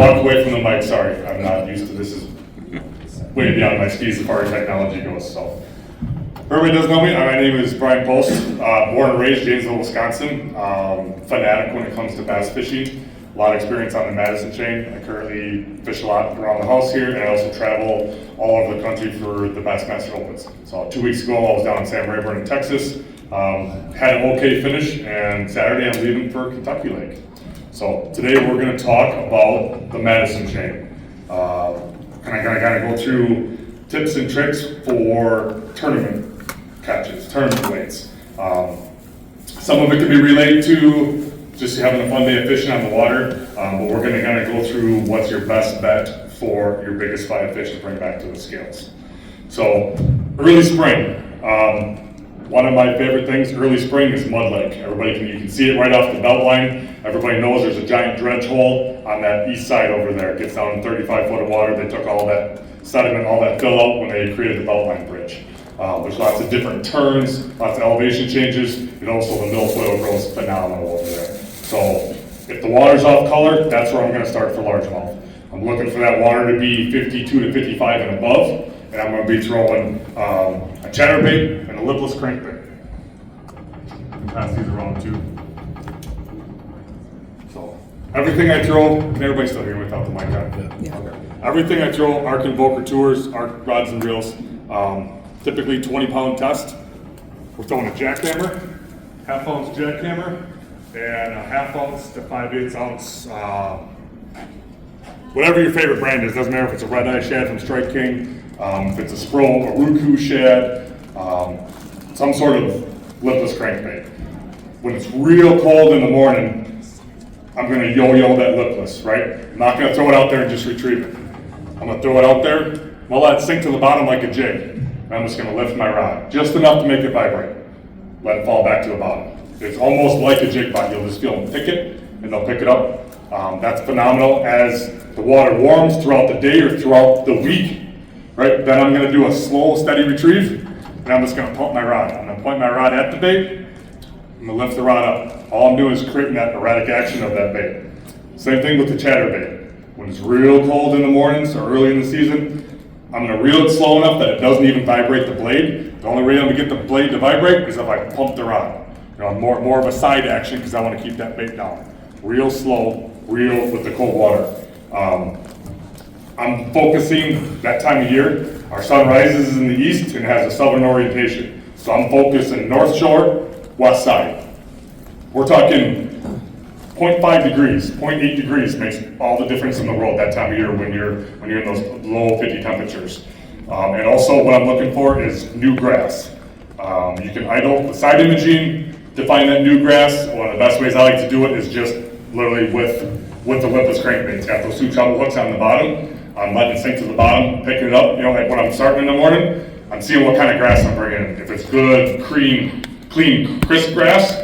walk away from the mic, sorry. I'm not used to this. Is way beyond my skis as far as technology goes. So, everybody does know me. My name is Brian Post. Born and raised Janesville, Wisconsin. Fanatic when it comes to bass fishing. A lot of experience on the Madison Chain. I currently fish a lot around the house here, and I also travel all over the country for the Bassmaster Opens. So 2 weeks ago, I was down in Sam Rayburn in Texas. Had an okay finish, and Saturday I'm leaving for Kentucky Lake. So today we're going to talk about the Madison Chain. And I'm going to kind of go through tips and tricks for tournament catches, tournament weights. Some of it can be related to just having a fun day of fishing on the water, but we're going to kind of go through what's your best bet for your biggest 5 fish to bring back to the scales. So early spring, one of my favorite things early spring is mud lake. You can see it right off the belt line. Everybody knows there's a giant dredge hole on that east side over there. It gets down 35 foot of water. They took all that sediment, all that fill out when they created the Beltline Bridge. There's lots of different turns, lots of elevation changes, and also the milfoil grows phenomenal over there. So if the water's off color, that's where I'm going to start for largemouth. I'm looking for that water to be 52 to 55 and above, and I'm going to be throwing a chatterbait and a lipless crankbait. Pass these around too. So everything I throw, can everybody still hear me without the mic on? Yeah. Okay. Everything I throw, Arc Invoker Tours, Arc rods and reels, typically 20-pound test. We're throwing a jackhammer, half-ounce jackhammer, and a half-ounce to 5/8 ounce, whatever your favorite brand is. Doesn't matter if it's a red eye shad from Strike King, if it's a Spro, a Roku shad, some sort of lipless crankbait. When it's real cold in the morning, I'm going to yo-yo that lipless, right? I'm not going to throw it out there and just retrieve it. I'm going to throw it out there, I'm going to let it sink to the bottom like a jig, and I'm just going to lift my rod, just enough to make it vibrate. Let it fall back to the bottom. It's almost like a jig bite. You'll just feel them pick it, and they'll pick it up. That's phenomenal as the water warms throughout the day or throughout the week, right? Then I'm going to do a slow, steady retrieve, and I'm just going to pump my rod. I'm going to point my rod at the bait. I'm going to lift the rod up. All I'm doing is creating that erratic action of that bait. Same thing with the chatterbait. When it's real cold in the mornings or early in the season, I'm going to reel it slow enough that it doesn't even vibrate the blade. The only way I'm going to get the blade to vibrate is if I pump the rod. More of a side action because I want to keep that bait down. Real slow, real with the cold water. I'm focusing that time of year. Our sun rises in the east and has a southern orientation. So I'm focusing north shore, west side. We're talking 0.5 degrees, 0.8 degrees makes all the difference in the world that time of year when you're in those low 50 temperatures. And also what I'm looking for is new grass. You can idle the side imaging to find that new grass. One of the best ways I like to do it is just literally with the lipless crankbait. It's got those 2 treble hooks on the bottom. I'm letting it sink to the bottom, picking it up. Like when I'm starting in the morning, I'm seeing what kind of grass I'm bringing in. If it's good, clean, crisp grass,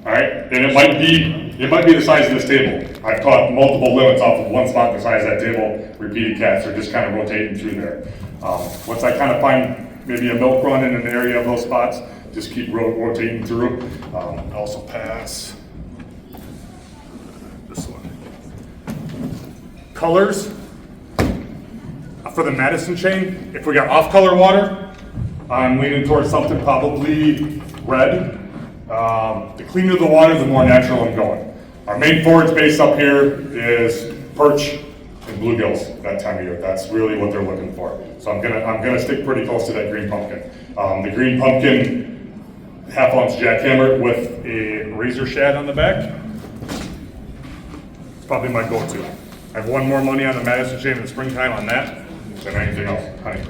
all right, then it might be the size of this table. I've caught multiple limits off of one spot the size of that table, repeated casts, or just kind of rotating through there. Once I kind of find maybe a milk run in an area of those spots, just keep rotating through. Also pass this one. Colors for the Madison Chain. If we got off-color water, I'm leaning towards something probably red. The cleaner the water, the more natural I'm going. Our main forage base up here is perch and bluegills that time of year. That's really what they're looking for. So I'm gonna stick pretty close to that green pumpkin. The green pumpkin half-ounce jackhammer with a razor shad on the back. It's probably my go-to. I have one more money on the Madison Chain in the springtime on that than anything else. Honey.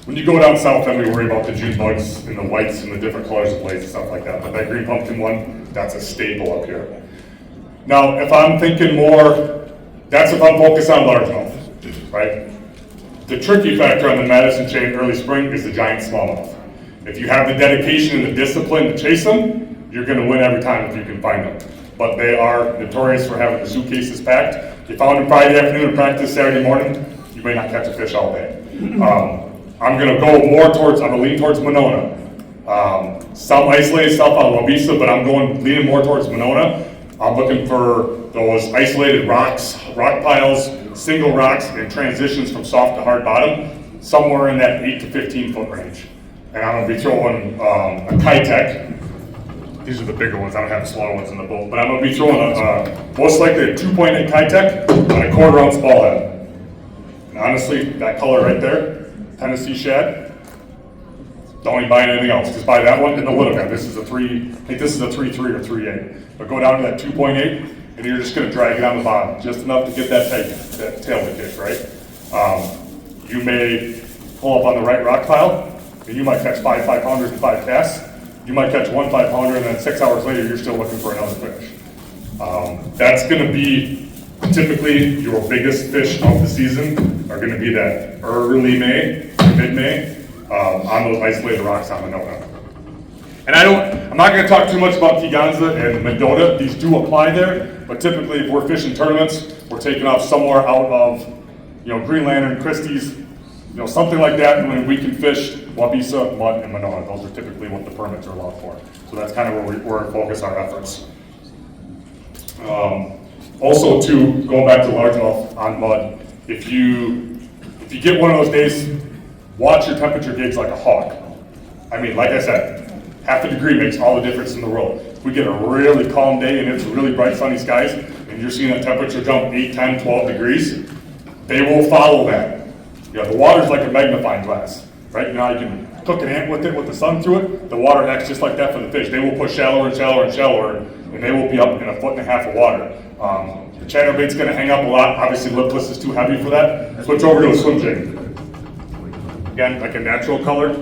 When you go down south, then we worry about the June bugs and the whites and the different colors of blades and stuff like that. But that green pumpkin one, that's a staple up here. Now, if I'm thinking more, that's if I'm focused on largemouth, right? The tricky factor on the Madison Chain early spring is the giant smallmouth. If you have the dedication and the discipline to chase them, you're going to win every time if you can find them. But they are notorious for having the suitcases packed. You found them Friday afternoon and practice Saturday morning, you may not catch a fish all day. I'm going to go more towards, I'm going to lean towards Monona. Some isolated stuff on Wabisa, but I'm leaning more towards Monona. I'm looking for those isolated rocks, rock piles, single rocks, and transitions from soft to hard bottom, somewhere in that 8 to 15 foot range. And I'm gonna be throwing a Kitech. These are the bigger ones, I don't have the smaller ones in the boat, but I'm gonna be throwing most likely a 2.8 Kitech on a 1/4 ounce ball head. And honestly, that color right there, Tennessee shad, don't even buy anything else, just buy that one and the little guy. This is a 3, I think this is a 3.3 or 3.8. But go down to that 2.8 and you're just gonna drag it on the bottom, just enough to get that tail to kick, right? You may pull up on the right rock pile, and you might catch 5 5-pounders and 5 casts. You might catch 1 5-pounder, and then 6 hours later, you're still looking for another fish. That's gonna be typically your biggest fish of the season are gonna be that early May, mid-May, on those isolated rocks on Monona. And I'm not gonna talk too much about Kegonsa and Mendota. These do apply there, but typically if we're fishing tournaments, we're taking off somewhere out of, Green Lantern, Christie's, something like that, and when we can fish Wabisa, Mud, and Monona. Those are typically what the permits are allowed for. So that's kind of where we focus our efforts. Also, too, going back to largemouth on mud, if you get one of those days, watch your temperature gauge like a hawk. I mean, like I said, half a degree makes all the difference in the world. If we get a really calm day and it's really bright sunny skies, and you're seeing that temperature jump 8, 10, 12 degrees, they will follow that. The water's like a magnifying glass. Right now you can cook an ant with it with the sun through it. The water acts just like that for the fish. They will push shallower and shallower and shallower, and they will be up in 1.5 foot of water. The chatterbait's going to hang up a lot. Obviously, lipless is too heavy for that. Switch over to a swim jig. Again, like a natural color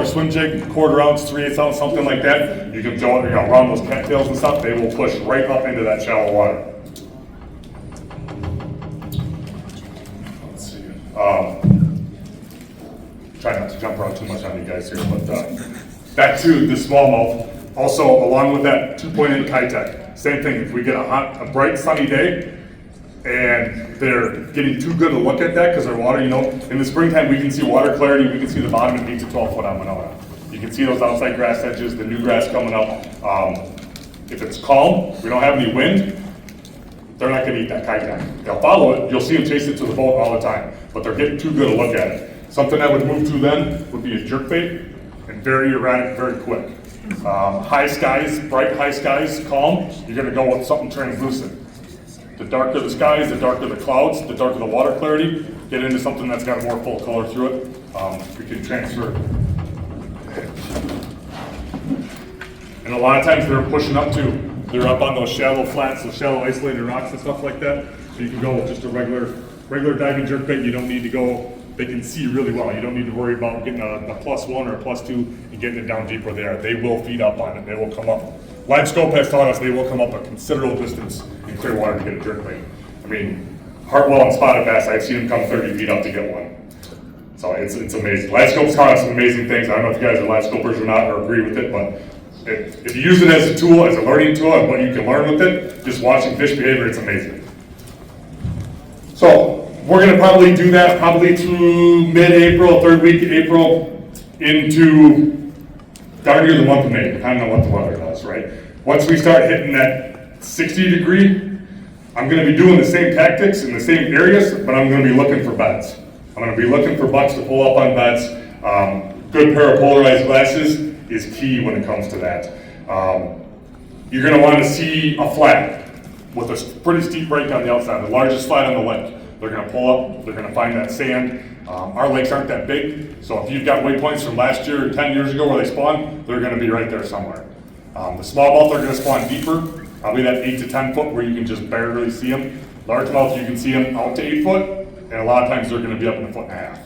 swim jig, 1/4 ounce, 3/8 ounce, something like that. You can throw it around those cattails and stuff. They will push right up into that shallow water. Let's see. Try not to jump around too much on you guys here, but back to the smallmouth. Also, along with that 2.8 Kitech, same thing. If we get a bright sunny day and they're getting too good to look at that because their water, in the springtime we can see water clarity, we can see the bottom of 8 to 12 foot on Monona. You can see those outside grass edges, the new grass coming up. If it's calm, we don't have any wind, they're not going to eat that Kitech. They'll follow it. You'll see them chase it to the boat all the time, but they're getting too good to look at it. Something that would move to then would be a jerkbait, and very erratic, very quick. High skies, bright high skies, calm, you're going to go with something translucent. The darker the skies, the darker the clouds, the darker the water clarity, get into something that's got more full color through it. We can transfer. And a lot of times they're pushing up too. They're up on those shallow flats, those shallow isolated rocks and stuff like that. So you can go with just a regular diving jerkbait. You don't need to go, they can see really well. You don't need to worry about getting a +1 or a +2 and getting it down deep where they are. They will feed up on it. They will come up. Live scope has taught us they will come up a considerable distance in clear water to get a jerkbait. I mean, Hartwell and spotted bass, I've seen them come 30 feet up to get one. So it's amazing. Live scope's taught us some amazing things. I don't know if you guys are live scopers or not or agree with it, but if you use it as a tool, as a learning tool, and what you can learn with it, just watching fish behavior, it's amazing. So we're going to probably do that probably through mid-April, 3rd week of April, into darn near the month of May, depending on what the weather does, right? Once we start hitting that 60 degree, I'm going to be doing the same tactics in the same areas, but I'm going to be looking for beds. I'm going to be looking for bucks to pull up on beds. Good pair of polarized glasses is key when it comes to that. You're going to want to see a flat with a pretty steep break on the outside, the largest flat on the lake. They're going to pull up, they're going to find that sand. Our lakes aren't that big, so if you've got waypoints from last year or 10 years ago where they spawned, they're going to be right there somewhere. The smallmouth are going to spawn deeper, probably that 8 to 10 foot where you can just barely see them. Largemouth, you can see them out to 8 foot, and a lot of times they're going to be up in 1.5 feet.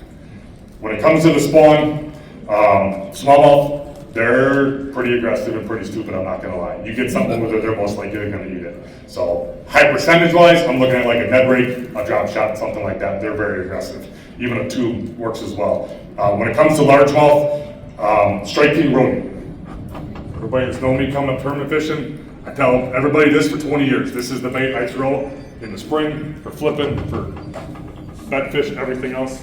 When it comes to the spawn, smallmouth, they're pretty aggressive and pretty stupid, I'm not going to lie. You get something with it, they're most likely going to eat it. So high percentage wise, I'm looking at like a Ned rake, a drop shot, something like that. They're very aggressive. Even a tube works as well. When it comes to largemouth, Strike King rodent. Everybody that's known me coming up tournament fishing, I tell everybody this for 20 years. This is the bait I throw in the spring for flipping, for bed fish, everything else.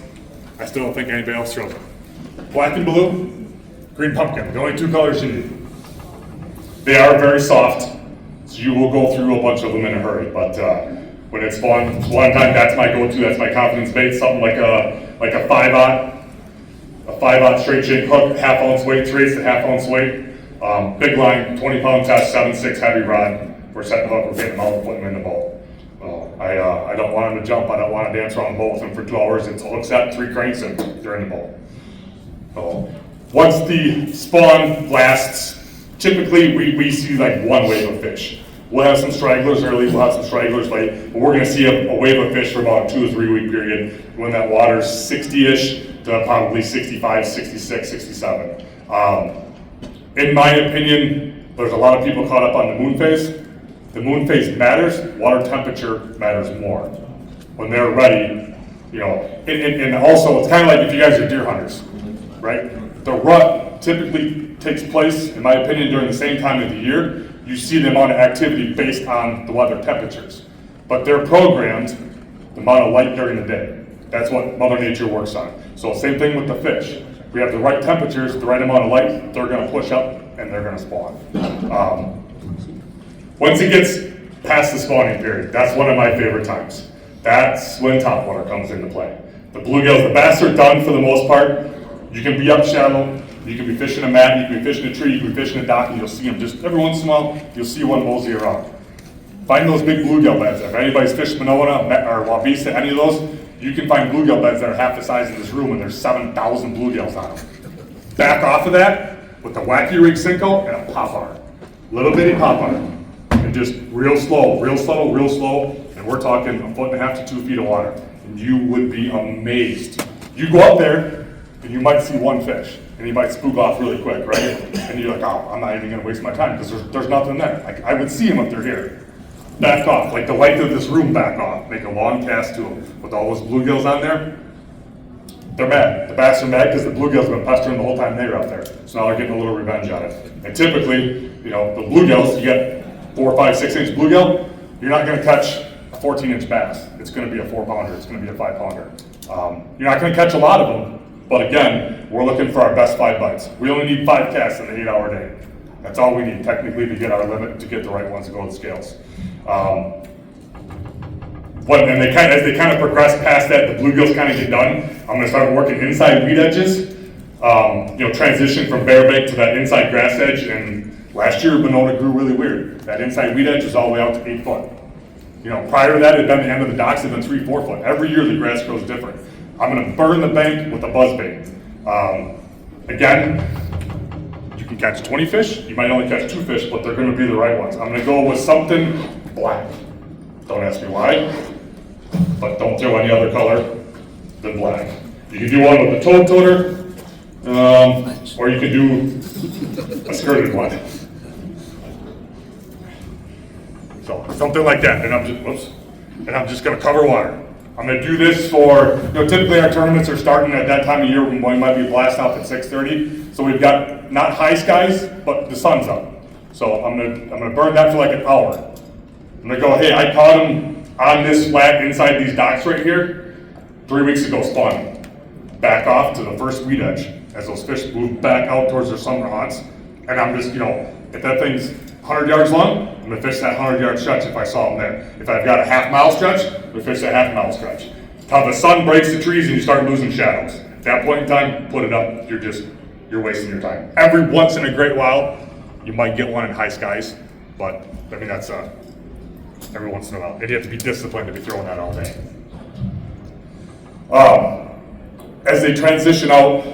I still don't think anybody else throws it. Black and blue, green pumpkin, the only 2 colors you need. They are very soft. So you will go through a bunch of them in a hurry, but when it's spawn, a lot of time that's my go-to, that's my confidence bait, something like a 5/0 straight jig hook, half-ounce weight, trace at half-ounce weight, big line, 20-pound test, 7/6 heavy rod. We're setting the hook, we're getting them out and putting them in the boat. I don't want them to jump, I don't want to dance around the boat with them for 2 hours. It's a hook set, 3 cranks, and they're in the boat. So once the spawn lasts, typically we see like one wave of fish. We'll have some stragglers early, we'll have some stragglers late, but we're going to see a wave of fish for about a 2 or 3 week period when that water's 60-ish to probably 65, 66, 67. In my opinion, there's a lot of people caught up on the moon phase. The moon phase matters, water temperature matters more. When they're ready, you know, and also it's kind of like if you guys are deer hunters, right? The rut typically takes place, in my opinion, during the same time of the year. You see the amount of activity based on the weather temperatures. But they're programmed the amount of light during the day. That's what Mother Nature works on. So same thing with the fish. If we have the right temperatures, the right amount of light, they're gonna push up and they're gonna spawn. Once it gets past the spawning period, that's one of my favorite times. That's when topwater comes into play. The bluegills, the bass are done for the most part. You can be up shallow, you can be fishing a mat, you can be fishing a tree, you can be fishing a dock, and you'll see them just every once in a while, you'll see one mosey around. Find those big bluegill beds. If anybody's fished Monona or Wabisa, any of those, you can find bluegill beds that are half the size of this room and there's 7,000 bluegills on them. Back off of that with the wacky rig Cinco and a pop art. Little bitty pop art. And just real slow, real subtle, real slow. And we're talking 1.5 to 2 feet of water. And you would be amazed. You go up there and you might see one fish. And he might spook off really quick, right? And you're like, oh, I'm not even gonna waste my time because there's nothing there. Like, I would see him if they're here. Back off, like the length of this room, back off. Make a long cast to them. With all those bluegills on there, they're mad. The bass are mad because the bluegills have been pestering the whole time they were out there. So now they're getting a little revenge on it. And typically, you know, the bluegills, you get 4, 5, 6 inch bluegill, you're not gonna catch a 14-inch bass. It's gonna be a 4-pounder, it's gonna be a 5-pounder. You're not gonna catch a lot of them, but again, we're looking for our best 5 bites. We only need 5 casts in an 8-hour day. That's all we need technically to get our limit, to get the right ones to go to the scales. And as they kind of progress past that, the bluegills kind of get done. I'm gonna start working inside weed edges, transition from bare bank to that inside grass edge. And last year, Monona grew really weird. That inside weed edge was all the way out to 8 foot. You know, prior to that, it had been the end of the docks, it had been 3, 4 foot. Every year, the grass grows different. I'm gonna burn the bank with a buzz bait. Again, you can catch 20 fish, you might only catch 2 fish, but they're gonna be the right ones. I'm gonna go with something black. Don't ask me why, but don't throw any other color than black. You can do one with a toad toter, or you can do a skirted one. So something like that, and I'm just gonna cover water. I'm gonna do this for, typically our tournaments are starting at that time of year when we might be blast off at 6:30. So we've got not high skies, but the sun's up. So I'm gonna burn that for like an hour. I'm gonna go, hey, I caught them on this flat inside these docks right here 3 weeks ago spawning. Back off to the first weed edge as those fish move back out towards their summer haunts. And I'm just, if that thing's 100 yards long, I'm gonna fish that 100-yard stretch if I saw them there. If I've got a half-mile stretch, I'm gonna fish that half-mile stretch. Until the sun breaks the trees and you start losing shadows. At that point in time, put it up. You're wasting your time. Every once in a great while, you might get one in high skies, but I mean that's every once in a while. And you have to be disciplined to be throwing that all day. As they transition out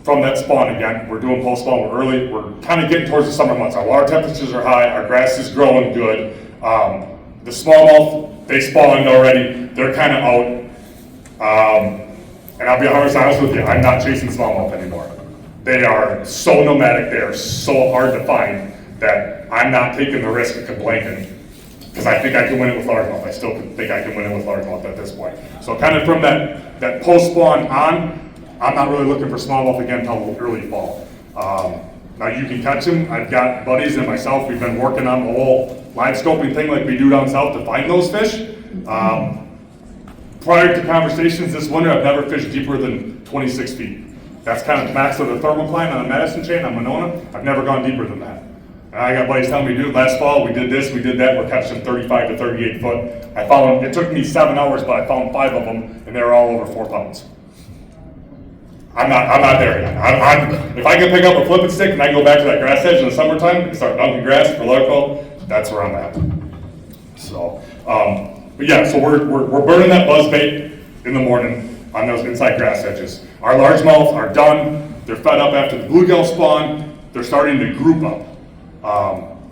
from that spawn again, we're doing post spawn, we're early, we're kind of getting towards the summer months. Our water temperatures are high, our grass is growing good. The smallmouth, they spawned already, they're kind of out. And I'll be honest with you, I'm not chasing smallmouth anymore. They are so nomadic, they are so hard to find that I'm not taking the risk of blanking. Because I think I can win it with largemouth. I still think I can win it with largemouth at this point. So kind of from that post-spawn on, I'm not really looking for smallmouth again until early fall. Now you can catch them. I've got buddies and myself, we've been working on the whole live scoping thing like we do down south to find those fish. Prior to conversations this winter, I've never fished deeper than 26 feet. That's kind of the max of the thermocline on the Madison Chain on Monona. I've never gone deeper than that. And I got buddies telling me, dude, last fall we did this, we did that, we're catching 35 to 38 foot. I found, it took me 7 hours, but I found 5 of them, and they were all over 4 pounds. I'm not there yet. If I can pick up a flipping stick and I go back to that grass edge in the summertime and start dunking grass for largemouth, that's where I'm at. So, but yeah, so we're burning that buzz bait in the morning on those inside grass edges. Our largemouth are done. They're fed up after the bluegill spawn. They're starting to group up.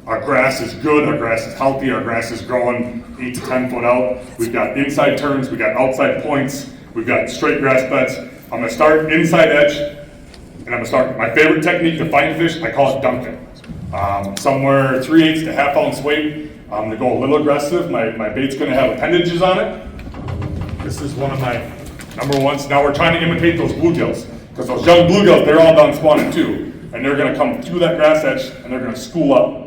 Our grass is good. Our grass is healthy. Our grass is growing 8 to 10 foot out. We've got inside turns. We've got outside points. We've got straight grass beds. I'm going to start inside edge, and I'm going to start my favorite technique to find fish. I call it dunking. Somewhere 3/8 to ½ ounce weight. I'm going to go a little aggressive. My bait's going to have appendages on it. This is one of my number ones. Now we're trying to imitate those bluegills, because those young bluegills, they're all done spawning too, and they're going to come through that grass edge and they're going to school up.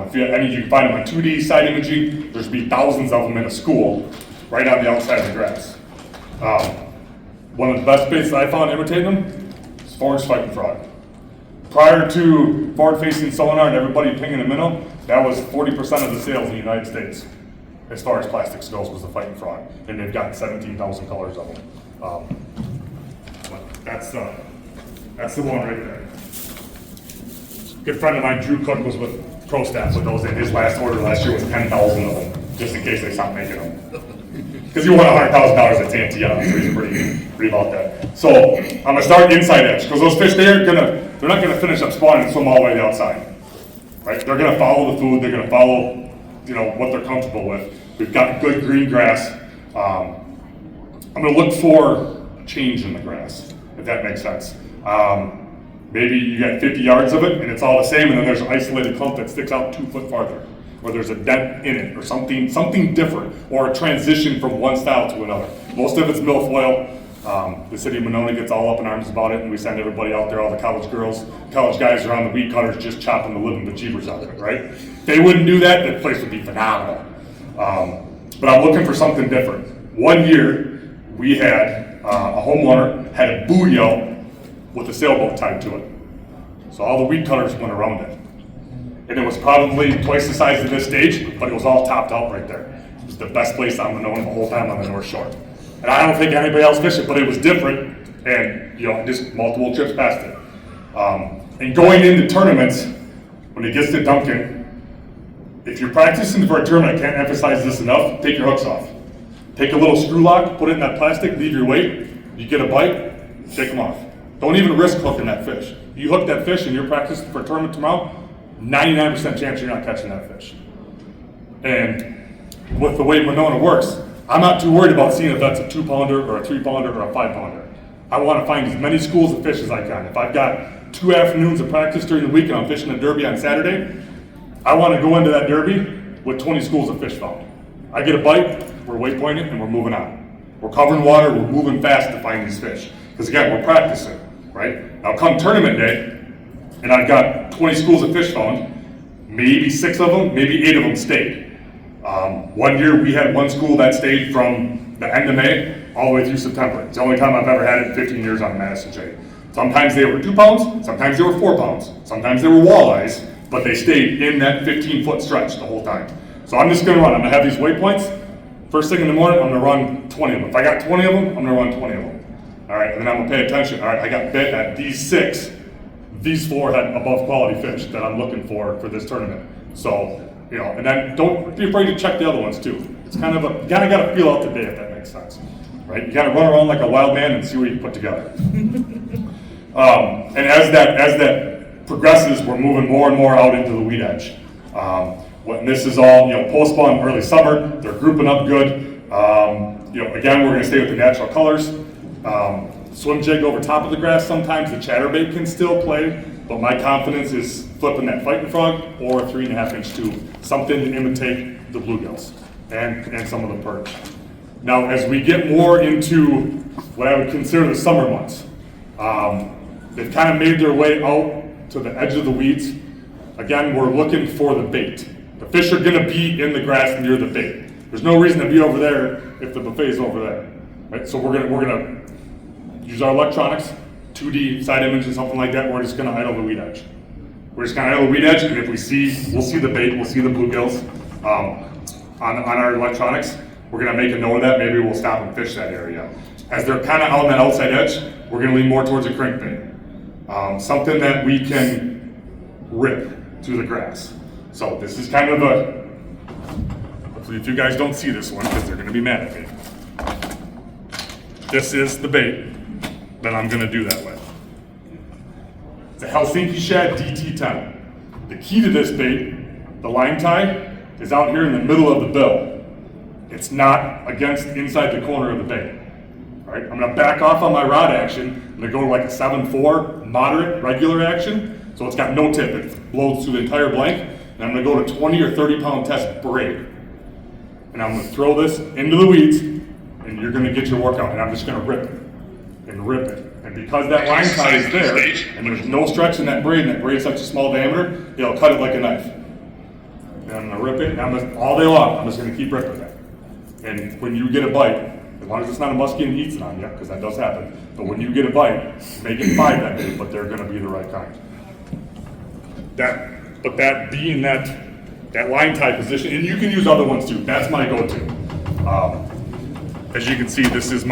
If you, you can find them on 2D side imaging. There's be thousands of them in a school right on the outside of the grass. One of the best baits that I found imitating them is forward fighting frog. Prior to forward-facing sonar and everybody pinging a minnow, that was 40% of the sales in the United States, as far as plastics goes, was the fighting frog, and they've got 17,000 colors of them. That's the one right there. Good friend of mine, Drew Cook, was with Pro Staff with those in. His last order last year was 10,000 of them, just in case they stopped making them. Because he won $100,000 at TNT, so he's pretty about that. So I'm gonna start inside edge, because those fish, they're not gonna finish up spawning and swim all the way to the outside, right? They're gonna follow the food. They're gonna follow, what they're comfortable with. We've got good green grass. I'm gonna look for a change in the grass, if that makes sense. Maybe you got 50 yards of it and it's all the same, and then there's an isolated clump that sticks out 2 foot farther, or there's a dent in it, or something different, or a transition from one style to another. Most of it's milfoil. The city of Monona gets all up in arms about it, and we send everybody out there, all the college girls, college guys are on the weed cutters just chopping the living bejeebers out of it, right? If they wouldn't do that, the place would be phenomenal. But I'm looking for something different. One year, we had a homeowner had a booyah with a sailboat tied to it. So all the weed cutters went around it. And it was probably twice the size of this stage, but it was all topped out right there. It was the best place I'm known the whole time on the North Shore. And I don't think anybody else fished it, but it was different, and just multiple trips past it. And going into tournaments, when it gets to dunking, if you're practicing for a tournament, I can't emphasize this enough, take your hooks off. Take a little screw lock, put it in that plastic, leave your weight, you get a bite, take them off. Don't even risk hooking that fish. You hook that fish and you're practicing for a tournament tomorrow, 99% chance you're not catching that fish. And with the way Monona works, I'm not too worried about seeing if that's a 2-pounder or a 3-pounder or a 5-pounder. I want to find as many schools of fish as I can. If I've got 2 afternoons of practice during the week and I'm fishing a derby on Saturday, I want to go into that derby with 20 schools of fish found. I get a bite, we're waypointing, and we're moving on. We're covering water, we're moving fast to find these fish. Because again, we're practicing, right? Now come tournament day, and I've got 20 schools of fish found, maybe 6 of them, maybe 8 of them stayed. One year we had one school that stayed from the end of May all the way through September. It's the only time I've ever had it in 15 years on the Madison Chain. Sometimes they were 2 pounds, sometimes they were 4 pounds, sometimes they were walleyes, but they stayed in that 15-foot stretch the whole time. So I'm just gonna run, I'm gonna have these waypoints. First thing in the morning, I'm gonna run 20 of them. If I got 20 of them, I'm gonna run 20 of them. All right, and then I'm gonna pay attention. All right, I got bit at these 6. These 4 had above quality fish that I'm looking for this tournament. So, and then don't be afraid to check the other ones too. It's kind of you kind of got to feel out the day, if that makes sense, right? You got to run around like a wild man and see what you can put together. And as that progresses, we're moving more and more out into the weed edge. When this is all, post spawn early summer, they're grouping up good. Again, we're going to stay with the natural colors. Swim jig over top of the grass. Sometimes the chatterbait can still play, but my confidence is flipping that fighting frog or a 3.5-inch tube, something to imitate the bluegills and some of the perch. Now, as we get more into what I would consider the summer months, they've kind of made their way out to the edge of the weeds. Again, we're looking for the bait. The fish are going to be in the grass near the bait. There's no reason to be over there if the buffet is over there, right? So we're gonna use our electronics, 2D side image and something like that. We're just going to idle the weed edge. We're just kind of at a weed edge, and if we'll see the bait, we'll see the bluegills on our electronics. We're gonna make a note of that. Maybe we'll stop and fish that area. As they're kind of on that outside edge, we're gonna lean more towards a crankbait, something that we can rip through the grass. So this is kind of a. Hopefully, if you guys don't see this one, because they're gonna be mad at me. This is the bait that I'm gonna do that with. It's a Helsinki shad DT10. The key to this bait, the line tie, is out here in the middle of the bill. It's not inside the corner of the bait. All right, I'm gonna back off on my rod action. I'm gonna go to like a 7-4 moderate regular action. So it's got no tip, it blows through the entire blank. And I'm gonna go to 20 or 30 pound test braid. And I'm gonna throw this into the weeds, and you're gonna get your workout. And I'm just gonna rip it and rip it. And because that line tie is there, and there's no stretch in that braid, and that braid is such a small diameter, it'll cut it like a knife. And I'm gonna rip it, and all day long, I'm just gonna keep ripping it. And when you get a bite, as long as it's not a muskie and eats it on you, because that does happen, but when you get a bite, make it 5 that day, but they're gonna be the right kind. That being that line tie position, and you can use other ones too, that's my go-to. As you can see, this is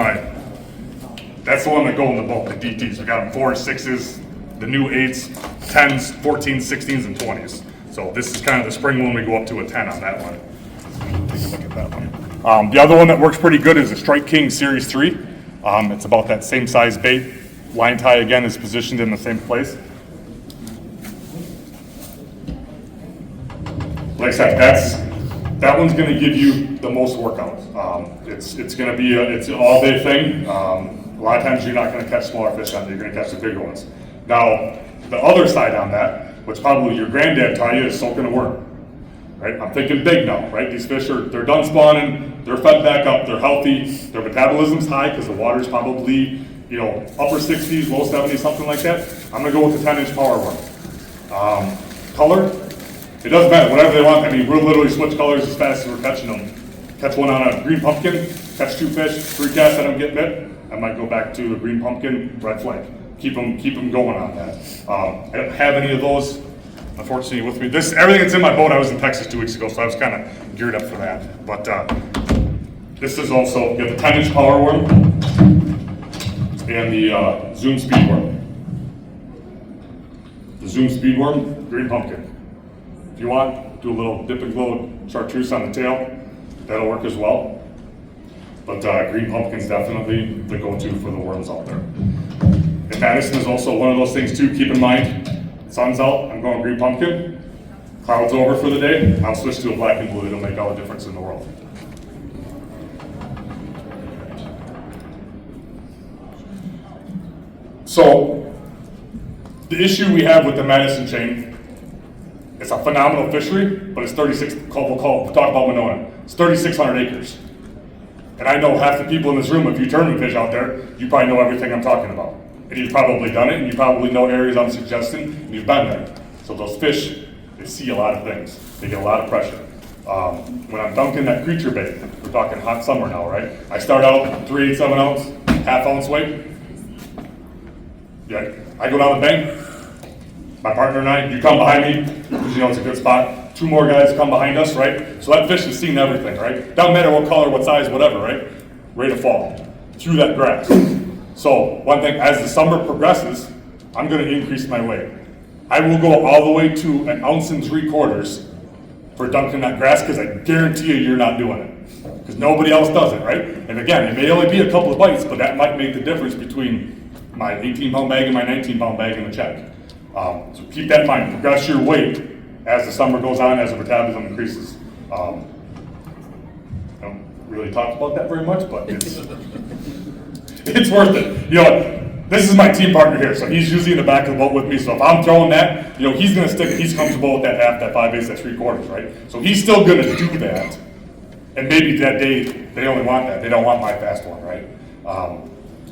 that's the one that go in the bulk, the DTs. I got them 4s, 6s, the new 8s, 10s, 14s, 16s, and 20s. So this is kind of the spring one, we go up to a 10 on that one. Take a look at that one. The other one that works pretty good is the Strike King Series 3. It's about that same size bait. Line tie again is positioned in the same place. Like I said, that one's going to give you the most workout. It's going to be it's an all-day thing. A lot of times you're not going to catch smaller fish on it. You're going to catch the bigger ones. Now, the other side on that, which probably your granddad taught you, is soaking a worm. Right? I'm thinking big now, right? These fish they're done spawning, they're fed back up, they're healthy, their metabolism's high because the water's probably, upper 60s, low 70s, something like that. I'm gonna go with the 10-inch power worm. Color, it doesn't matter, whatever they want. I mean, we'll literally switch colors as fast as we're catching them. Catch one on a green pumpkin, catch 2 fish, 3 casts, I don't get bit. I might go back to a green pumpkin, red flake. Keep them going on that. I don't have any of those, unfortunately, with me. Everything that's in my boat, I was in Texas 2 weeks ago, so I was kind of geared up for that. But this is also, you have the 10-inch power worm and the Zoom speed worm. The Zoom speed worm, green pumpkin. If you want, do a little dip and glow chartreuse on the tail. That'll work as well. But green pumpkin's definitely the go-to for the worms out there. And Madison is also one of those things too, keep in mind. Sun's out, I'm going green pumpkin. Clouds over for the day, I'll switch to a black and blue. It'll make all the difference in the world. So, the issue we have with the Madison Chain, it's a phenomenal fishery, but it's we'll talk about Winona. It's 3,600 acres. And I know half the people in this room, if you tournament fish out there, you probably know everything I'm talking about. And you've probably done it, and you probably know areas I'm suggesting, and you've been there. So those fish, they see a lot of things. They get a lot of pressure. When I'm dunking that creature bait, we're talking hot summer now, right? I start out 3/8 of an ounce, ½ ounce weight. Yeah, I go down the bank. My partner and I, you come behind me, because it's a good spot. 2 more guys come behind us, right? So that fish has seen everything, right? Doesn't matter what color, what size, whatever, right? Ready to fall through that grass. So one thing, as the summer progresses, I'm going to increase my weight. I will go all the way to 1 3/4 ounces for dunking that grass, because I guarantee you're not doing it. Because nobody else does it, right? And again, it may only be a couple of bites, but that might make the difference between my 18-pound bag and my 19-pound bag in the check. So keep that in mind. Progress your weight as the summer goes on, as the metabolism increases. I don't really talk about that very much, but it's worth it. This is my team partner here, so he's usually in the back of the boat with me. So if I'm throwing that, he's going to stick it. He's comfortable with that half, that 5/8, that 3/4, right? So he's still going to do that. And maybe that day they only want that. They don't want my fast one, right?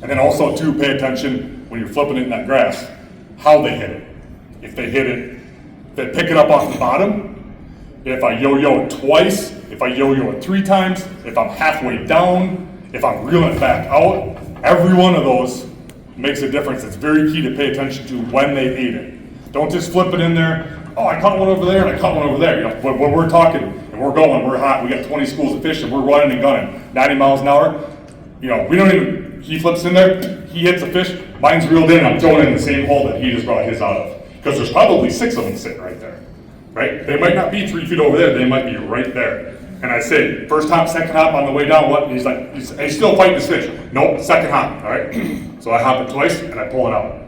And then also too, pay attention when you're flipping it in that grass, how they hit it. If they hit it, if they pick it up off the bottom, if I yo-yo it twice, if I yo-yo it 3 times, if I'm halfway down, if I'm reeling it back out, every one of those makes a difference. It's very key to pay attention to when they ate it. Don't just flip it in there. Oh, I caught one over there and I caught one over there. You know, when we're talking and we're going, we're hot, we got 20 schools of fish and we're running and gunning 90 miles an hour. You know, we don't even, he flips in there, he hits a fish, mine's reeled in and I'm throwing it in the same hole that he just brought his out of. Because there's probably 6 of them sitting right there, right? They might not be 3 feet over there, they might be right there. And I say, first hop, second hop on the way down, what? And he's like, he's still fighting his fish. Nope, second hop, all right? So I hop it twice and I pull it out.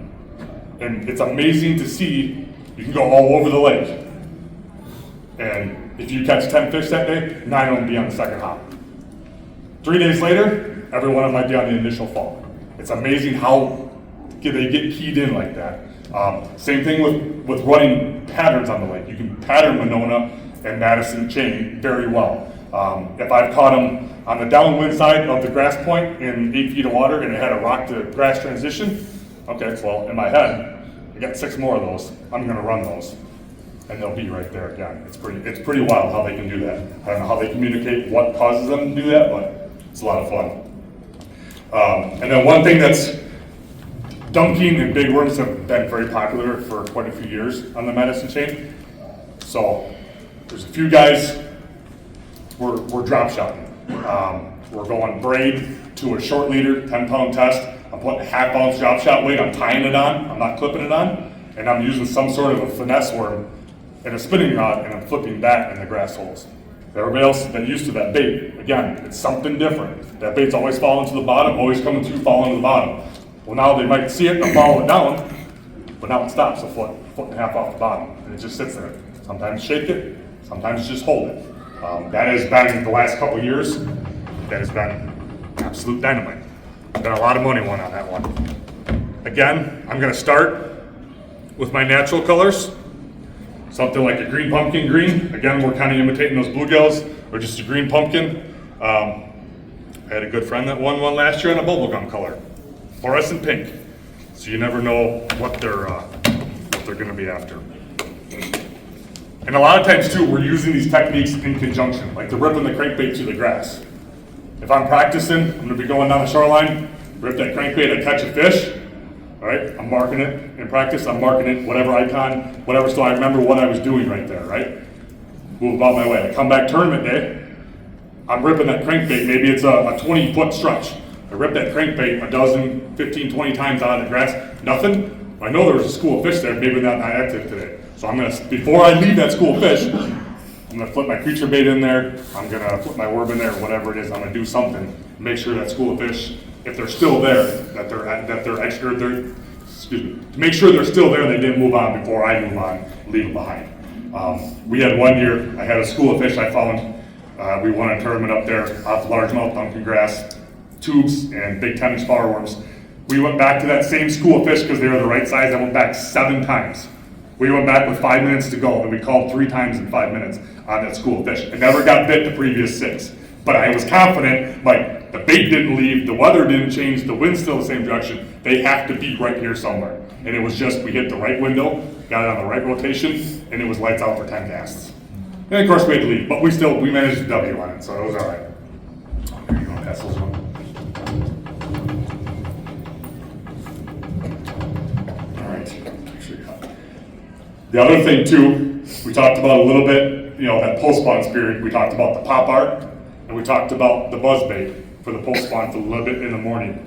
And it's amazing to see, you can go all over the lake. And if you catch 10 fish that day, 9 of them be on the second hop. 3 days later, every one of them might be on the initial fall. It's amazing how they get keyed in like that. Same thing with running patterns on the lake. You can pattern Monona and Madison Chain very well. If I've caught them on the downwind side of the grass point in 8 feet of water and it had a rock to grass transition, okay, well, in my head, I got 6 more of those. I'm gonna run those. And they'll be right there again. It's pretty wild how they can do that. I don't know how they communicate what causes them to do that, but it's a lot of fun. And then one thing that's, dunking and big worms have been very popular for quite a few years on the Madison Chain. So there's a few guys, we're drop shotting. We're going braid to a short leader, 10-pound test. I'm putting a half-ounce drop shot weight, I'm tying it on, I'm not clipping it on, and I'm using some sort of a finesse worm and a spinning rod, and I'm flipping back in the grass holes. Everybody else has been used to that bait. Again, it's something different. That bait's always falling to the bottom, always coming through, falling to the bottom. Well, now they might see it and follow it down, but now it stops a foot and a half off the bottom, and it just sits there. Sometimes shake it, sometimes just hold it. That has been, the last couple years, that has been absolute dynamite. Been a lot of money won on that one. Again, I'm gonna start with my natural colors. Something like a green pumpkin green. Again, we're kind of imitating those bluegills, or just a green pumpkin. I had a good friend that won one last year in a bubblegum color. Fluorescent pink. So you never know what they're gonna be after. And a lot of times too, we're using these techniques in conjunction, like the ripping the crankbait through the grass. If I'm practicing, I'm gonna be going down the shoreline, rip that crankbait, I catch a fish, all right? I'm marking it in practice, I'm marking it, whatever icon, whatever, so I remember what I was doing right there, right? Move about my way. I come back tournament day, I'm ripping that crankbait, maybe it's a 20-foot stretch. I ripped that crankbait a dozen, 15, 20 times out of the grass, nothing. I know there was a school of fish there, maybe not active today. So I'm gonna, before I leave that school of fish, I'm gonna flip my creature bait in there, I'm gonna flip my worm in there, whatever it is, I'm gonna do something, make sure that school of fish, if they're still there, that they're extra, excuse me, to make sure they're still there, they didn't move on before I move on, leave them behind. We had one year, I had a school of fish I found, we won a tournament up there off largemouth Duncan grass, tubes and big 10-inch flower worms. We went back to that same school of fish because they were the right size. I went back 7 times. We went back with 5 minutes to go, and we called 3 times in 5 minutes on that school of fish. I never got bit the previous 6, but I was confident, like, the bait didn't leave, the weather didn't change, the wind's still the same direction. They have to be right here somewhere. And it was just, we hit the right window, got it on the right rotation, and it was lights out for 10 casts. And of course we had to leave, but we managed to W on it, so it was all right. There you go, pass those on. The other thing too, we talked about a little bit, that post-spawn spirit. We talked about the pop art, and we talked about the buzz bait for the post-spawn for a little bit in the morning.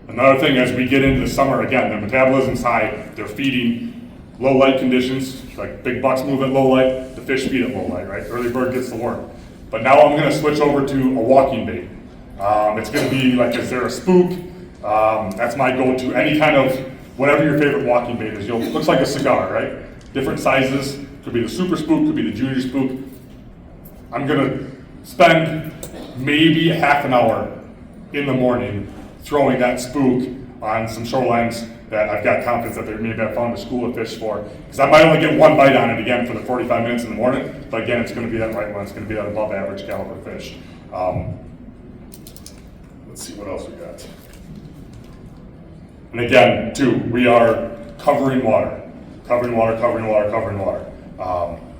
Another thing, as we get into the summer, again, their metabolism's high, they're feeding low light conditions, like big bucks move at low light, the fish feed at low light, right? Early bird gets the worm. But now I'm gonna switch over to a walking bait. It's gonna be like, is there a spook? That's my go-to, any kind of, whatever your favorite walking bait is. Looks like a cigar, right? Different sizes, could be the super spook, could be the junior spook. I'm gonna spend maybe a half an hour in the morning throwing that spook on some shorelines that I've got confidence that maybe I found a school of fish for. Because I might only get one bite on it again for the 45 minutes in the morning, but again, it's gonna be that right one, it's gonna be that above average caliber fish. Let's see what else we got. And again, too, we are covering water. Covering water.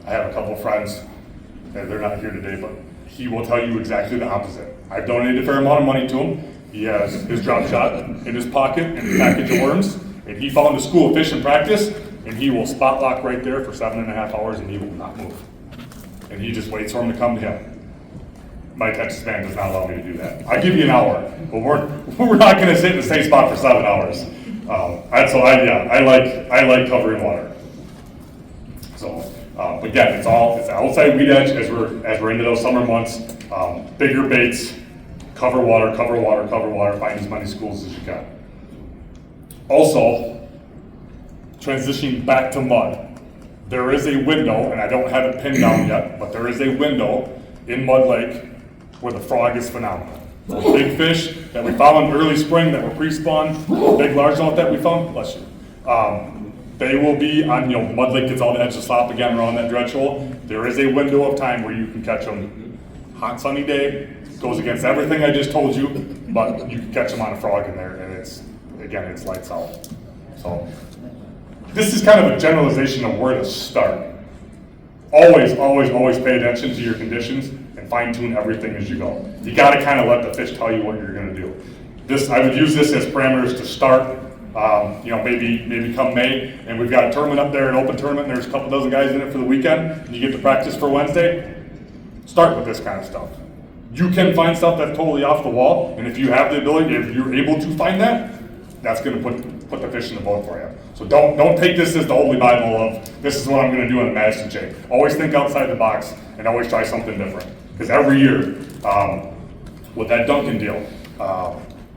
I have a couple of friends, and they're not here today, but he will tell you exactly the opposite. I've donated a fair amount of money to him. He has his drop shot in his pocket and his package of worms, and he found a school of fish in practice, and and he will spot lock right there for 7.5 hours and he will not move. And he just waits for him to come to him. My attention span does not allow me to do that. I give you an hour, but we're not going to sit in the same spot for 7 hours. I like covering water. So again, it's outside weed edge as we're into those summer months. Bigger baits, cover water, find as many schools as you can. Also, transitioning back to mud. There is a window, and I don't have it pinned down yet, but there is a window in Mud Lake where the frog is phenomenal. Those big fish that we found in early spring that were pre-spawn, big largemouth that we found, bless you. They will be on, Mud Lake gets all the edge of slop again around that dredge hole. There is a window of time where you can catch them. Hot sunny day, goes against everything I just told you, but you can catch them on a frog in there, and it's lights out. So this is kind of a generalization of where to start. Always pay attention to your conditions and fine tune everything as you go. You gotta kind of let the fish tell you what you're gonna do. I would use this as parameters to start, maybe come May, and we've got a tournament up there, an open tournament, and there's a couple dozen guys in it for the weekend, and you get to practice for Wednesday. Start with this kind of stuff. You can find stuff that's totally off the wall, and if you have the ability, if you're able to find that, that's gonna put the fish in the boat for you. So don't take this as the holy Bible of, this is what I'm gonna do on the Madison Chain. Always think outside the box and always try something different. Because every year, with that Duncan deal,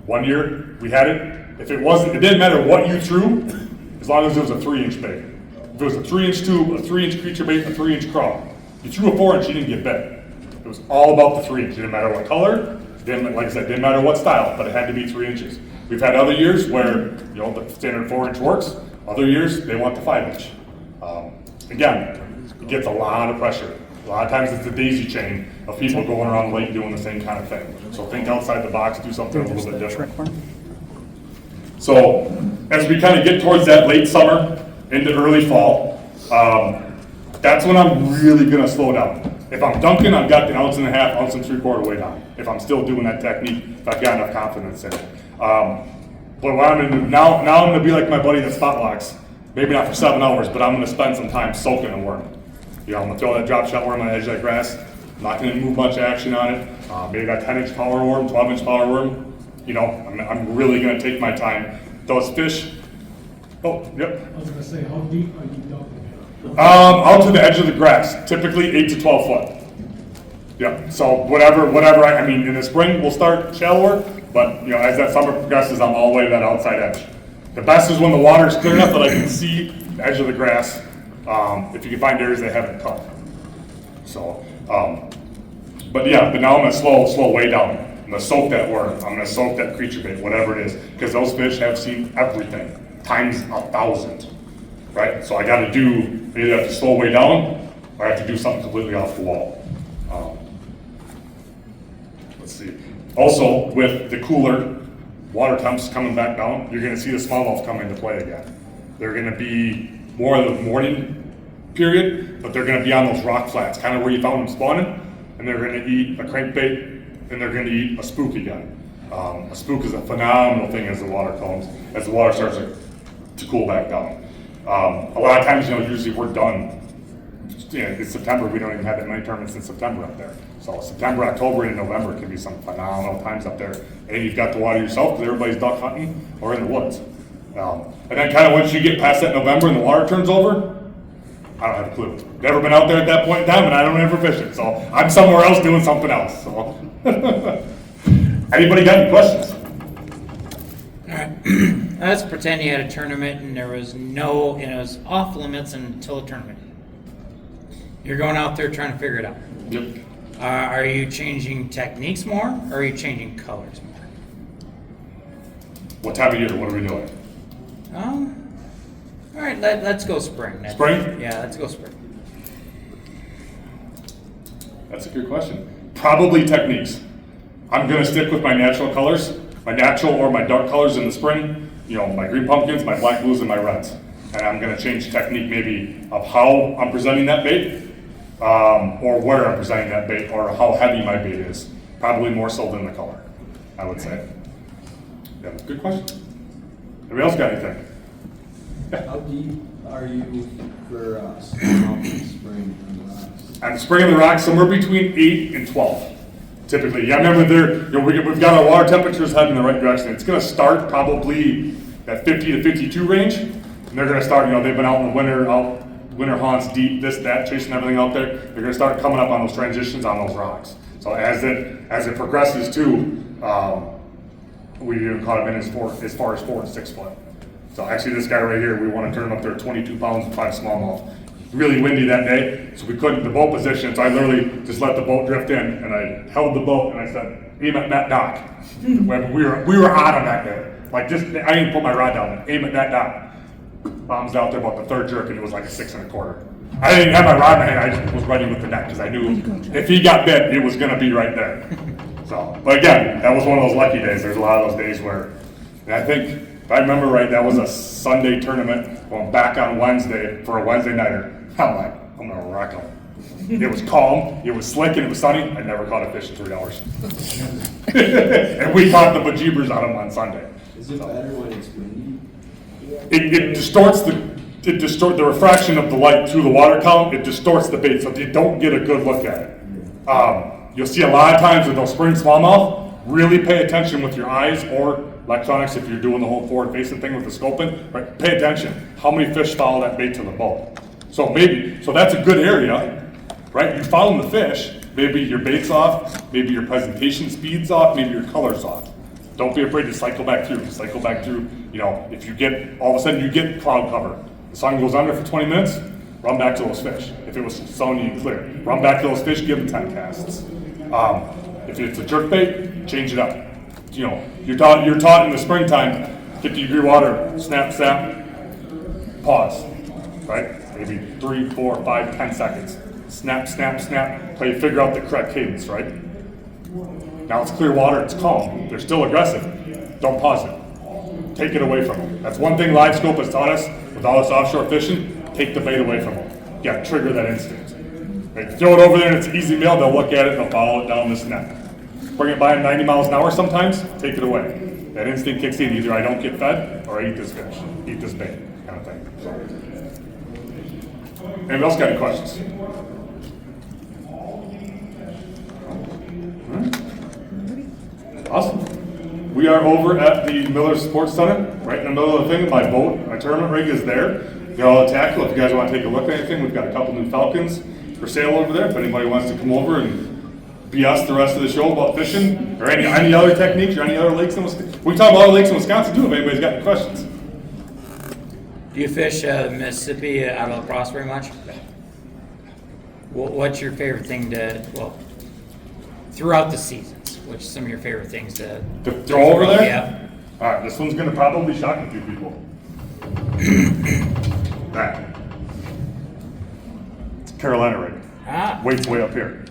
1 year we had it, it didn't matter what you threw, as long as it was a 3-inch bait. If it was a 3-inch tube, a 3-inch creature bait, a 3-inch crawl. You threw a 4-inch, you didn't get bit. It was all about the 3-inch. It didn't matter what color, didn't matter what style, but it had to be 3 inches. We've had other years where the standard 4-inch works. Other years they want the 5-inch. Again, it gets a lot of pressure. A lot of times it's a daisy chain of people going around the lake doing the same kind of thing. So think outside the box, do something a little bit different. So as we kind of get towards that late summer into early fall, that's when I'm really gonna slow down. If I'm dunking, I've got the 1.5 ounce, 1 3/4 way down. If I'm still doing that technique, if I've got enough confidence in it. But what I'm gonna do now, I'm gonna be like my buddy that spot locks. Maybe not for 7 hours, but I'm gonna spend some time soaking a worm. I'm gonna throw that drop shot worm on the edge of that grass. I'm not gonna move much action on it. Maybe that 10-inch power worm, 12-inch power worm. I'm really gonna take my time. Those fish. Oh, yep. I was gonna say, how deep are you dumping? Out to the edge of the grass, typically 8 to 12 foot. Yeah, so whatever, in the spring we'll start shallower, but as that summer progresses, I'm all the way to that outside edge. The best is when the water is clear enough that I can see the edge of the grass, if you can find areas that haven't cut. So, but now I'm gonna slow way down. I'm gonna soak that worm, I'm gonna soak that creature bait, whatever it is, because those fish have seen everything, times 1,000. Right? So I either have to slow way down, or I have to do something completely off the wall. Let's see. Also, with the cooler water temps coming back down, you're gonna see the smallmouth come into play again. They're gonna be more of the morning period, but they're gonna be on those rock flats, kind of where you found them spawning, and they're gonna eat a crankbait, and they're gonna eat a spook again. A spook is a phenomenal thing as the water starts to cool back down. A lot of times, usually we're done. It's September, we don't even have that many tournaments in September up there. So September, October, and November can be some phenomenal times up there. And you've got the water yourself because everybody's duck hunting or in the woods. And then kind of once you get past that November and the water turns over, I don't have a clue. Never been out there at that point in time, and I don't ever fish it. So I'm somewhere else doing something else. So anybody got any questions? All right. Let's pretend you had a tournament and it was off limits until the tournament. You're going out there trying to figure it out. Yep. Are you changing techniques more, or are you changing colors more? What time of year? What are we doing? All right, let's go spring. Spring? Yeah, let's go spring. That's a good question. Probably techniques. I'm going to stick with my natural colors, my natural or my dark colors in the spring. My green pumpkins, my black blues, and my reds. And I'm going to change technique maybe of how I'm presenting that bait, or where I'm presenting that bait, or how heavy my bait is. Probably more so than the color, I would say. Yeah, good question. Anybody else got anything? How deep are you for spring on the rocks? I'm spraying the rocks somewhere between 8 and 12, typically. Yeah, remember we've got our water temperatures heading in the right direction. It's going to start probably that 50 to 52 range, and they're going to start, they've been out in the winter haunts, deep, this, that, chasing everything out there. They're going to start coming up on those transitions on those rocks. So as it progresses too, we even caught him in as far as 4 and 6 foot. So actually this guy right here, we want to turn him up there 22 pounds and 5 smallmouth. Really windy that day, so we couldn't, the boat position, so I literally just let the boat drift in, and I held the boat, and I said, aim at that dock. When we were on him that day. Like just, I didn't put my rod down, aim at that dock. Bombs out there about the third jerk, and it was like a 6 1/4. I didn't have my rod in my hand, I just was running with the net, because I knew if he got bit, it was gonna be right there. So, but again, that was one of those lucky days. There's a lot of those days where, and I think, if I remember right, that was a Sunday tournament, going back on Wednesday for a Wednesday nighter. I'm like, I'm gonna rock them. It was calm, it was slick, and it was sunny. I never caught a fish in 3 hours. And we caught the bejeebers on them on Sunday. Is it better when it's windy? It distorts the refraction of the light through the water column. It distorts the bait, so you don't get a good look at it. You'll see a lot of times with those spring smallmouth, really pay attention with your eyes or electronics if you're doing the whole forward facing thing with the scoping, right? Pay attention. How many fish follow that bait to the boat? So that's a good area, right? You follow the fish, maybe your bait's off, maybe your presentation speed's off, maybe your color's off. Don't be afraid to cycle back through. If you get, all of a sudden you get cloud cover, the sun goes under for 20 minutes, run back to those fish. If it was sunny and clear, run back to those fish, give them 10 casts. If it's a jerk bait, change it up. You're taught in the springtime, 50-degree water, snap, snap, pause, right? Maybe 3, 4, 5, 10 seconds. Snap, snap, snap, until you figure out the correct cadence, right? Now it's clear water, it's calm. They're still aggressive. Don't pause it. Take it away from them. That's one thing Live Scope has taught us with all this offshore fishing, take the bait away from them. Yeah, trigger that instinct. Right? Throw it over there and it's an easy meal, they'll look at it, they'll follow it down this net. Bring it by at 90 miles an hour sometimes, take it away. That instinct kicks in, either I don't get fed or I eat this fish, eat this bait, kind of thing. So. Anybody else got any questions? Awesome. We are over at the Miller Sports Center, right in the middle of the thing. My boat, my tournament rig is there. Got all the tackle. If you guys want to take a look at anything, we've got a couple new Falcons for sale over there. If anybody wants to come over and BS the rest of the show about fishing or any other techniques or any other lakes in Wisconsin. We talk about other lakes in Wisconsin too if anybody's got any questions. Do you fish Mississippi out of La Crosse very much? What's your favorite thing throughout the seasons? What's some of your favorite things to throw over there? Yeah. All right, this one's going to probably shock a few people. That. It's a Carolina rig. Weight's way up here.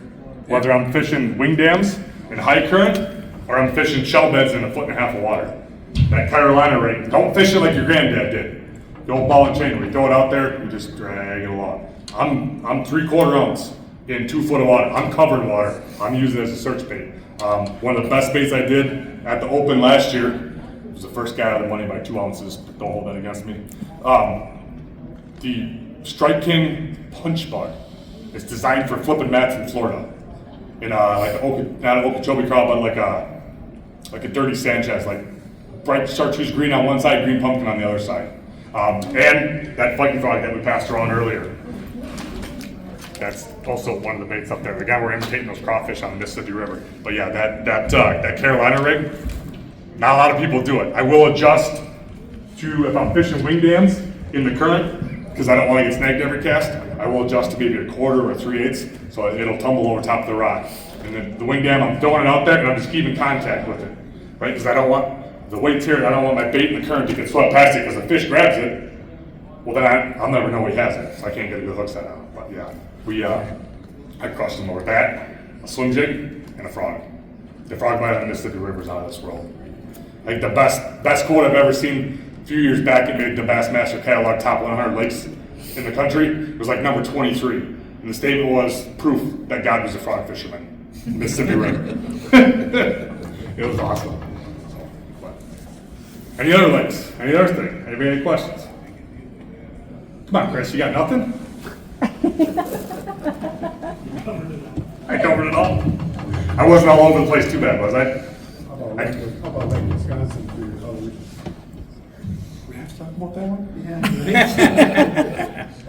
Whether I'm fishing wing dams in high current or I'm fishing shell beds in 1.5 foot of water. That Carolina rig, don't fish it like your granddad did. The old ball and chain, we throw it out there, we just drag it along. I'm 3/4 ounce in 2 foot of water. I'm covered in water. I'm using it as a search bait. One of the best baits I did at the Open last year, was the first guy out of the money by 2 ounces. Don't hold that against me. The Strike King Punch Bar is designed for flipping mats in Florida. In not an Okeechobee crawl, but like a dirty Sanchez, like bright chartreuse green on one side, green pumpkin on the other side. And that fighting frog that we passed around earlier. That's also one of the baits up there. Again, we're imitating those crawfish on the Mississippi River. But yeah, that Carolina rig, not a lot of people do it. I will adjust to, if I'm fishing wing dams in the current, because I don't want to get snagged every cast, I will adjust to maybe 1/4 or 3/8, so it'll tumble over top of the rock. And then the wing dam, I'm throwing it out there and I'm just keeping contact with it, right? Because I don't want, the weight's here, I don't want my bait in the current to get swept past it, because the fish grabs it, well then I'll never know he has it, so I can't get a good hook set out. But yeah, I crushed him over that, a swim jig, and a frog. The frog bite on the Mississippi River is out of this world. I think the best quote I've ever seen, a few years back, it made the Bassmaster Catalog top 100 lakes in the country. It was like number 23. And the statement was proof that God was a frog fisherman. Mississippi River. It was awesome. Any other lakes? Any other thing? Anybody any questions? Come on, Chris, you got nothing? I covered it all. I wasn't all over the place too bad, was I? How about Lake Wisconsin for your other region? We have to talk about that one?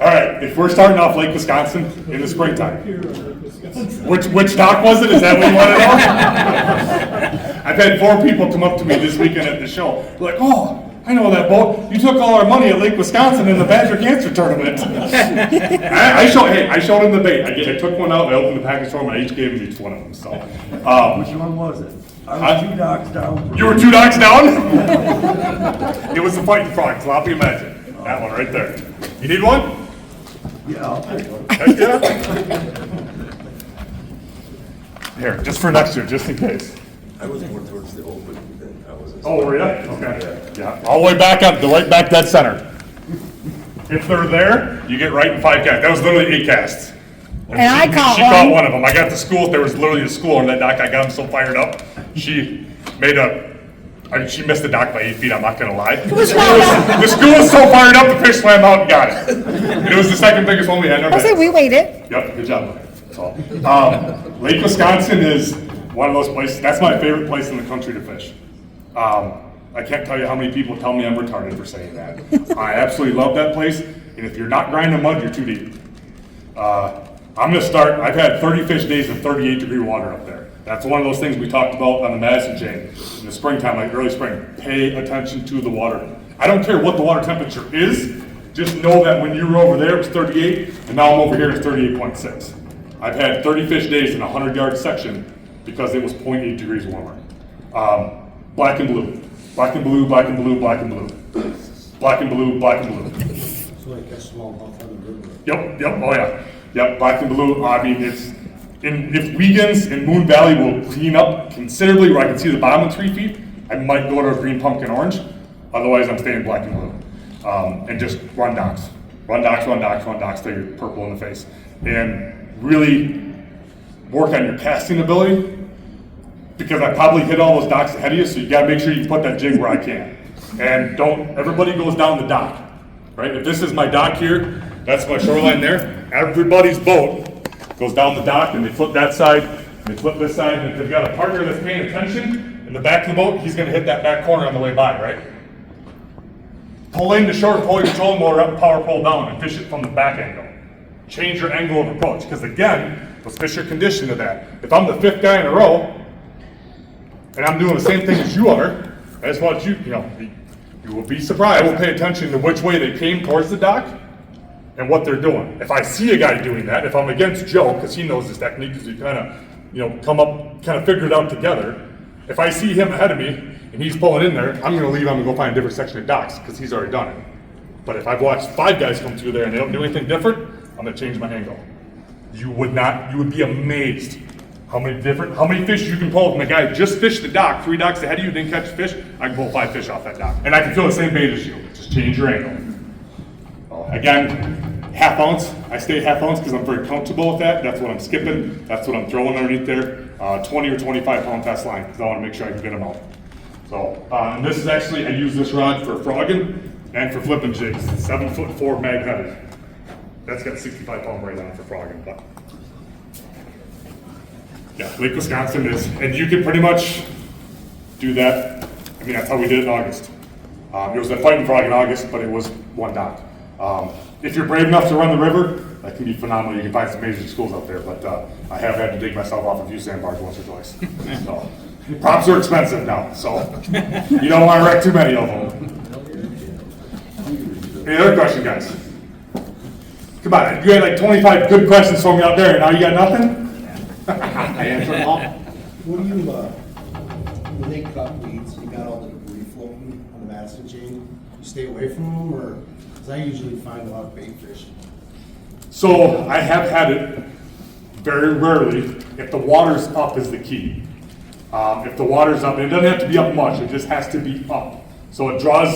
All right, if we're starting off Lake Wisconsin in the springtime, Here on Lake Wisconsin. which dock was it? Is that what you want to know? I've had 4 people come up to me this weekend at the show. They're like, oh, I know that boat. You took all our money at Lake Wisconsin in the Badger Cancer Tournament. I showed them the bait. I took one out, I opened the package for them, and I each gave them each one of them. So, Which one was it? I was 2 docks down. you were 2 docks down? It was the Fighting Frog, sloppy imagine. That one right there. You need one? Yeah, I'll take one. Heck yeah. Here, just for next year, just in case. I was more towards the open than I was. Oh, were you? Okay. Yeah, all the way back up, the right back dead center. If they're there, you get right in 5 casts. That was literally 8 casts. And I caught She caught one of them. I got to school. There was literally a school on that dock. I got them so fired up. She she missed the dock by 8 feet. I'm not gonna lie. The school was so fired up. The fish swam out and got it. It was the second biggest one we had in our I said bag. we waited. Yep, good job. So, Lake Wisconsin is one of those places. That's my favorite place in the country to fish. I can't tell you how many people tell me I'm retarded for saying that. I absolutely love that place. And if you're not grinding mud, you're too deep. I'm gonna start. I've had 30 fish days of 38-degree water up there. That's one of those things we talked about on the Madison Chain in the springtime, like early spring. Pay attention to the water. I don't care what the water temperature is. Just know that when you were over there, it was 38, and now I'm over here, it's 38.6. I've had 30 fish days in a 100-yard section because it was 0.8 degrees warmer. Black and blue, black and blue, black and blue, black and blue, black and blue, black and blue. So like a small bump on the river. Yep, oh yeah. Yep, black and blue. I mean, if Wiegand's and Moon Valley will clean up considerably where I can see the bottom of 3 feet, I might go to a green pumpkin orange. Otherwise, I'm staying black and blue. And just run docks. Run docks, run docks, run docks till you're purple in the face. And really work on your casting ability, because I probably hit all those docks ahead of you, so you gotta make sure you put that jig where I can. And everybody goes down the dock, right? If this is my dock here, that's my shoreline there. Everybody's boat goes down the dock and they flip that side, and they flip this side, and if they've got a partner that's paying attention in the back of the boat, he's gonna hit that back corner on the way by, right? Pull in the shore, pull your trolling motor up, power pull down, and fish it from the back angle. Change your angle of approach, because again, those fish are conditioned to that. If I'm the 5th guy in a row, and I'm doing the same thing as you are, I just want you will be surprised. I will pay attention to which way they came towards the dock and what they're doing. If I see a guy doing that, if I'm against Joe, because he knows this technique, because we kind of, come up, kind of figure it out together. If I see him ahead of me and he's pulling in there, I'm going to leave. I'm going to go find a different section of docks because he's already done it. But if I've watched 5 guys come through there and they don't do anything different, I'm going to change my angle. You would be amazed how many fish you can pull. When a guy just fished the dock, 3 docks ahead of you, didn't catch a fish, I can pull 5 fish off that dock. And I can feel the same bait as you. Just change your angle. Again, half ounce. I stay half ounce because I'm very comfortable with that. That's what I'm skipping. That's what I'm throwing underneath there. 20 or 25 pound test line because I want to make sure I can get them out. So, and this is actually, I use this rod for frogging and for flipping jigs. 7'4" mag headed. That's got 65 pound braid on it for frogging. But yeah, Lake Wisconsin is, and you can pretty much do that. I mean, that's how we did it in August. It was a fighting frog in August, but it was 1 dock. If you're brave enough to run the river, that can be phenomenal. You can find some amazing schools out there, but I have had to dig myself off a few sandbars once or twice. So, props are expensive now, so you don't want to wreck too many of them. Any other question, guys? Come on, you had like 25 good questions for me out there, and now you got nothing? I answered them all. What do you, when they cut weeds, you got all the debris floating on the Madison Chain, you stay away from them, or, because I usually find a lot of bait fish. So I have had it very rarely. If the water's up is the key. If the water's up, and it doesn't have to be up much, it just has to be up. So it draws,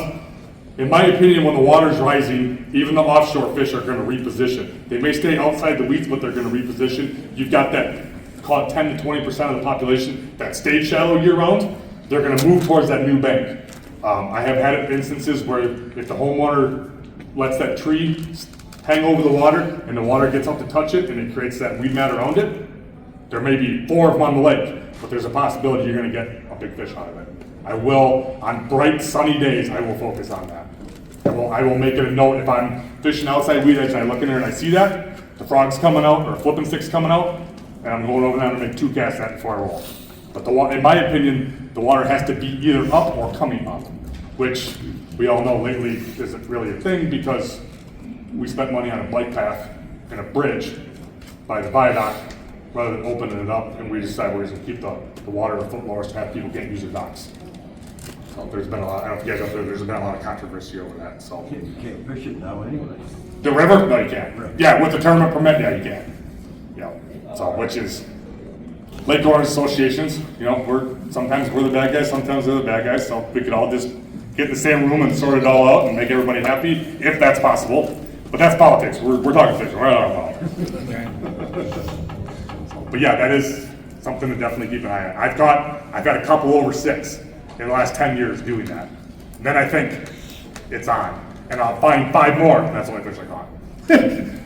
in my opinion, when the water's rising, even the offshore fish are going to reposition. They may stay outside the weeds, but they're going to reposition. You've got that, call it 10 to 20% of the population that stayed shallow year round. They're going to move towards that new bank. I have had instances where if the homeowner lets that tree hang over the water and the water gets up to touch it and it creates that weed mat around it, there may be 4 of them on the lake, but there's a possibility you're gonna get a big fish out of it. I will, on bright sunny days, I will focus on that. I will make it a note if I'm fishing outside weed edge and I look in there and I see that, the frog's coming out or a flipping stick's coming out, and I'm going over there to make 2 casts at it before I roll. But the water, in my opinion, the water has to be either up or coming up, which we all know lately isn't really a thing because we spent money on a bike path and a bridge by the viaduct rather than opening it up, and we decided we're going to keep the water a foot lower so have people can't use their docks. So there's been a lot, I don't know if you guys up there, there's been a lot of controversy over that, so. You can't fish it now anyway. The river? No, you can't. Yeah, with the tournament permit, yeah, you can. Yeah, so, which is, Lake Orange associations, you know, sometimes we're the bad guys, sometimes they're the bad guys, so we could all just get in the same room and sort it all out and make everybody happy, if that's possible. But that's politics, we're talking fishing, we're not talking politics. But yeah, that is something to definitely keep an eye on. I've got a couple over 6 in the last 10 years doing that. Then I think it's on, and I'll find 5 more, and that's the only fish I caught.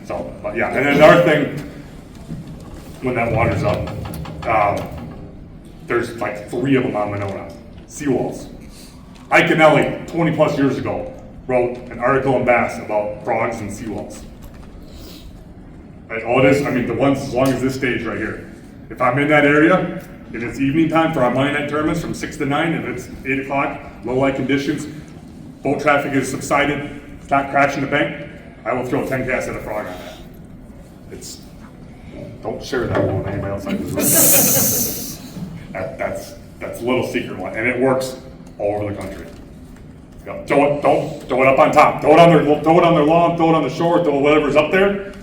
So, but yeah, and then another thing, when that water's up, there's like 3 of them on Monona, seawalls. Ike Anelli, 20 plus years ago, wrote an article in Bass about frogs and seawalls. All it is, I mean, the ones as long as this stage right here. If I'm in that area, and it's evening time for our Monday night tournaments from 6 to 9, and it's 8 o'clock, low light conditions, boat traffic is subsided, it's not crashing the bank, I will throw 10 casts at a frog on that. It's, don't share that one with anybody else. That's a little secret one, and it works all over the country. Don't throw it up on top. Throw it on their lawn, throw it on the shore, throw whatever's up there.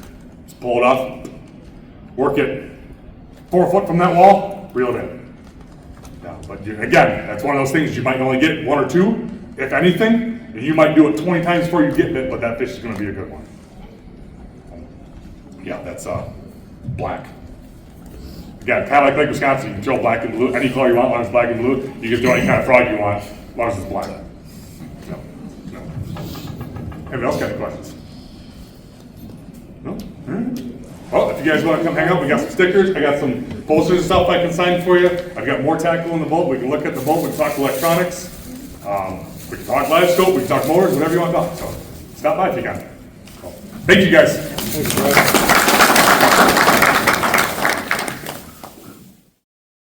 Just pull it off. Work it 4 foot from that wall, reel it in. Yeah, but again, that's one of those things you might only get 1 or 2, if anything, and you might do it 20 times before you get it, but that fish is going to be a good one. Yeah, that's black. Again, kind of like Lake Wisconsin, you can throw black and blue, any color you want, as long as it's black and blue. You can throw any kind of frog you want, as long as it's black. No. Anybody else got any questions? No? All right. Well, if you guys want to come hang out, we got some stickers, I got some posters and stuff I can sign for you. I've got more tackle in the boat, we can look at the boat, we can talk electronics. We can talk live scope, we can talk motors, whatever you want to talk. So stop by if you can. Thank you guys. Thanks, Brad.